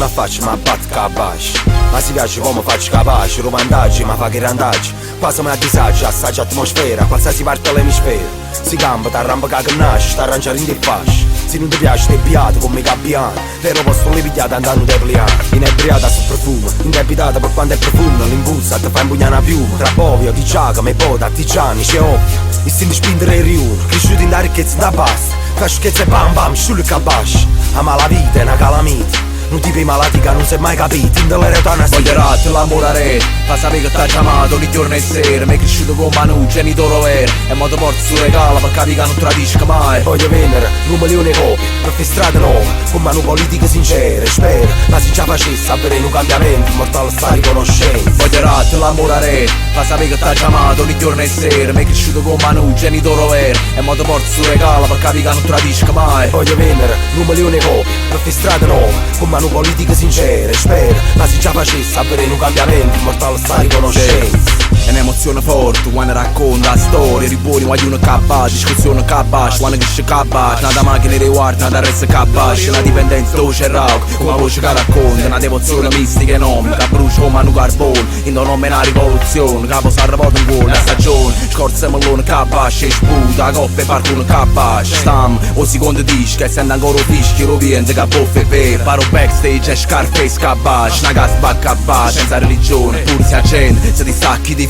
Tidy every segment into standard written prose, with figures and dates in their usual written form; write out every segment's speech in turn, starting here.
ma faccio, ma bat capace. Ma si piace come faccio capace, romandaggi, ma fa che randaggi. Quasi mi a disagio, assaggio atmosfera, qualsiasi parte dell'emisfero. Si campa, t'arrampica che nasce, sta arrangiare in te fasci. Se non ti piace ti beato come gabbiano, vero posto le pigliate andando te pliano. Inebriata sul profumo, indebitata per quanto è profumo. L'impulsa ti fa impugnare una piuma. Tra povio, di ciaca, me poda, artigiani, c'è occhio. E si spingere il riuno, cresciuto in da ricchezza da bassa. Fa schizze bam bam, sciullo capace. Ama la vita è una calamita. Non ti prima malatica, non si è mai capito. In delle retane voglio rat, l'amore fa sapere che t'ha chiamato ogni giorno e sera. Mi è cresciuto con Manu, genitore vero. E mo te porto su regalo per capire che non tradisca mai. Voglio vendere 1 milione di copie per fare strade nuove, con mano politiche sincere, spero. Ma se già facesse avere un cambiamento, immortale sta riconoscenza. Voglio rat, l'amore fa sapere che t'ha chiamato ogni giorno e sera. Mi è cresciuto con Manu, genitore vero. E mo te porto su regalo per capire che non tradisca mai. Voglio vendere 1 milione di copie per fare strade nuove, con mano politiche sincere, spero. Ma se già facesse avere un cambiamento, immortale sta riconoscenza. È un'emozione forte quando racconta la storia. Ribuoni guaglione capace, discussione capace. Quando cresce capace, nada macchine riguarda, nada resta capace. Una dipendenza dolce e rauca, come la voce che racconta. Una devozione mistica e economica, brucia come un carbone. In un nome una rivoluzione, capo sarà rivolto in cuore. La stagione, scorza e mellone capace. E sputa, la coppa e partono capace. Stam, o secondo disco, e sente ancora un fischio, roviente che boffe e per. Paro backstage e Scarface capace. Una gaspa capace, senza religione, pur si accende, se ti stacchi di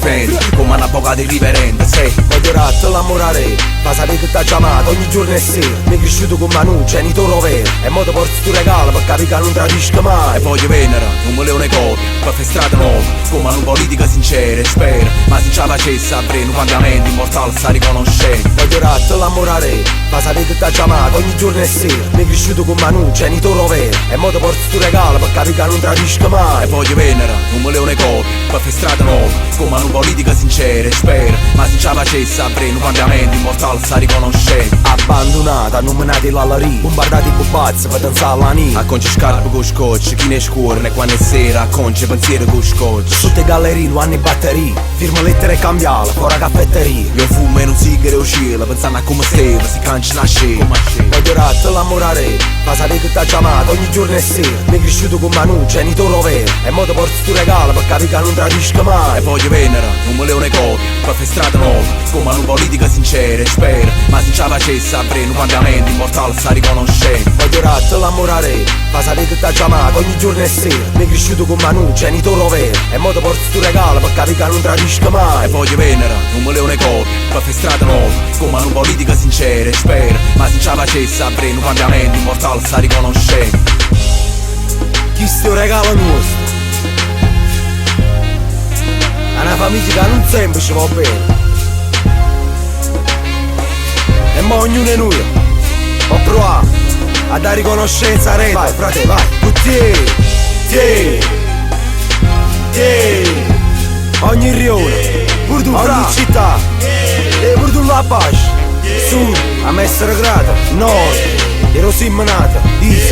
come una poca di riverente, se voglio rat, l'amore ma sapere che t'ha chiamato ogni giorno e sera. Mi è cresciuto con Manu, genitore vero. E mo te porto stu regalo per capire che non tradisca mai. E voglio vendere 1 milione di copie per fare strade nuove, con una politica sincera, spero. Ma se ce la facesse avrei un cambiamento, immortale sta riconoscendo. Voglio rat, l'amore ma sapere che t'ha chiamato ogni giorno e sera. Mi è cresciuto con Manu, genitore vero. E mo te porto stu regalo per capire che non tradisca mai. E voglio vendere 1 milione di copie per fare strade nuove, con una politica sincera, spero. Ma se ce la facesse avrei un cambiamento, immortale sta riconoscendo. Abbandonata, non me nati l'allarì, bombardati i pupazzi per danzare la nit. Acconci scarpe con scotch, chi ne scuorne e quando è sera acconci pensieri con scotch. Tutte gallerie, lo hanno i batterie, firma lettere e cambiale, ora caffetteria. Io fumo e non sigaro e uscire, pensando a come stava, si cancia nasce. Voglio rat, l'amore ma sapere che t'ha chiamato ogni giorno e sera. Mi è cresciuto con Manu, genitore vero. E mo te porto stu regalo per capire che non tradisca mai. E voglio vendere 1 milione di copie per fare strade nuove, con una politica sincera, spero. Ma se ce la facesse avrei un cambiamento, immortale sta riconoscendo. Voglio rat, l'amore ma sapere che t'ha chiamato ogni giorno e sera. Mi è cresciuto con Manu, genitore vero. E mo te porto stu regalo per capire che non tradisca mai. E voglio vendere 1 milione di copie per fare strade nuove, con una politica sincera, spero. Ma se ce la facesse avrei un cambiamento, immortale sta riconoscendo. Chi sto regalo nostro? È una famiglia che non sempre ci va bene. E mo ognuno è noi ho provato a dare riconoscenza a rete. Vai frate, vai. Tieni ogni rione, pur tu ogni città, e pur tu la pace. Sud, a me essere grata, nord, ero simmanata, east,